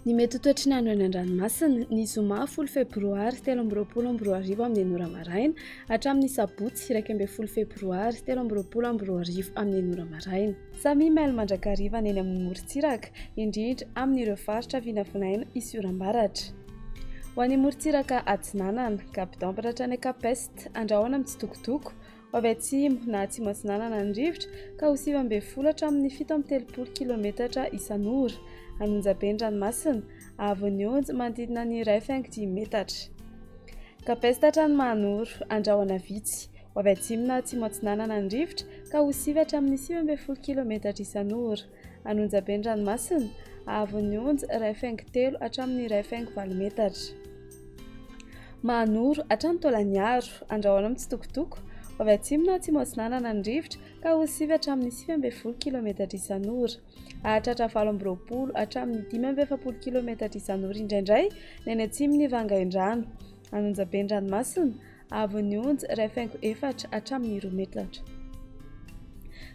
Ny mety ho toetr'andro any an-dranomasina ny zoma 10 febroary 2024 amin'ny 9 maraina hatramin'ny sabotsy 1 febroary 2024 amin'ny 9 maraina. Samy mail mandrakariva eny amin'ny morontsiraka indrindra amin'ireo faritra vinavinaina isorambaratra. Ho an'ny morontsiraka Atsinanana, Cap-d'Ambre hatrany Capest, andrahoana amin'ny Tsitokotoko, avy atsimo na atsimo Atsinanana ny rivotra ka ho 9 hatramin'ny 7 kilometatra isan'ora. Anonjaben-dranomasina avy onjy manodidina ny 1,5 metatra. Capest hatrany Mahanoro, andrahoana vitsy, avy atsimo na atsimo Atsinanana ny rivotra ka ho 9 hatramin'ny 19 kilometatra isan'ora. Anonjaben-dranomasina avy onjy 1,3 hatramin'ny 1,4 metatra. Mahanoro hatrany Tolagnaro, andrahoana amin'ny Tsitokotoko, avy atsimo na atsimo Atsinanana ny rivotra ka ho 9 hatramin'ny 19 kilometatra isan'ora. Ahatratra 20 hatramin'ny 50 kilometatra isan'ora indraindray ny any atsimon'ny Vangaindrano. Anonjaben-dranomasina avy onjy 1,4 hatramin'ny 2 metatra.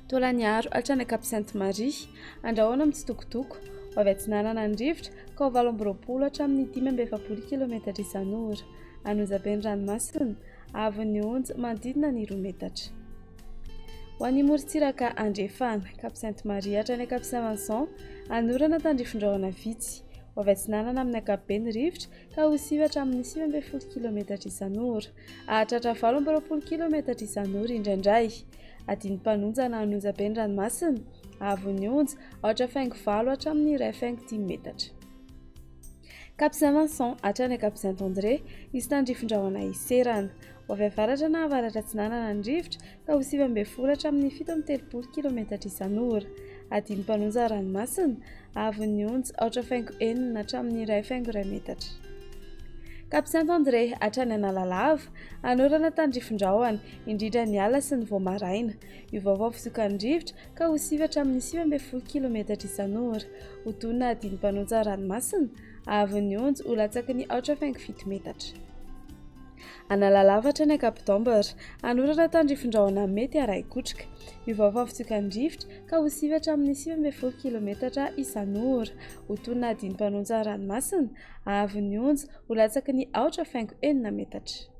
Tolagnaro hatrany Cap-Sainte-Marie, andrahoana amin'ny Tsitokotoko, avy Atsinanana ny rivotra ka ho 20 hatramin'ny 15 kilometatra isan'ora. Anonjaben-dranomasina avy onjy manodidina ny 2 metatra. Ho an'ny morontsiraka Andrefana, Cap-Sainte-Marie hatrany Cap-Saint-Vincent, anorana tandrifin-drahona vitsy, avy Atsinanana amin'ny ankapobeny rivotra ka ho 9 hatramin'ny 19 kilometatra isan'ora. Ahatratra 20 kilometatra isan'ora indraindray. Adiny-mpanonjana anonjaben-dranomasina avy onjy 8,5 hatramin'ny 1,10 metatra. Cap-Saint-Vincent hatrany Cap-Saint-André, izy tandrifin-drahona iserana, avy avaratra na avaratra Atsinanana ny rivotra ka ho 9 hatramin'ny 17 kilometatra isan'ora. Adiny-mpanonja ranomasina avy onjy 8,4 hatramin'ny 1,2 metatra. Cap-Saint-André hatrany Analalava, anorana tandrifin-drahona indrindra ny ala sy ny voamaraina, iovaovao fizokan'ny rivotra ka ho 9 hatramin'ny 19 kilometatra isan'ora. Hotonina adiny-mpanonja ranomasina avy onjy ho latsaky ny 8,7 metatra. Analalava hatrany Cap-d'Ambre, anorana tandrifin-drahona mety araikotrika, iovaovao fizokan'ny rivotra ka ho 9 hatramin'ny 19 kilometatra isan'ora. Hotonina adiny-mpanonja ranomasina avy onjy ho latsaky ny 8,4 metatra.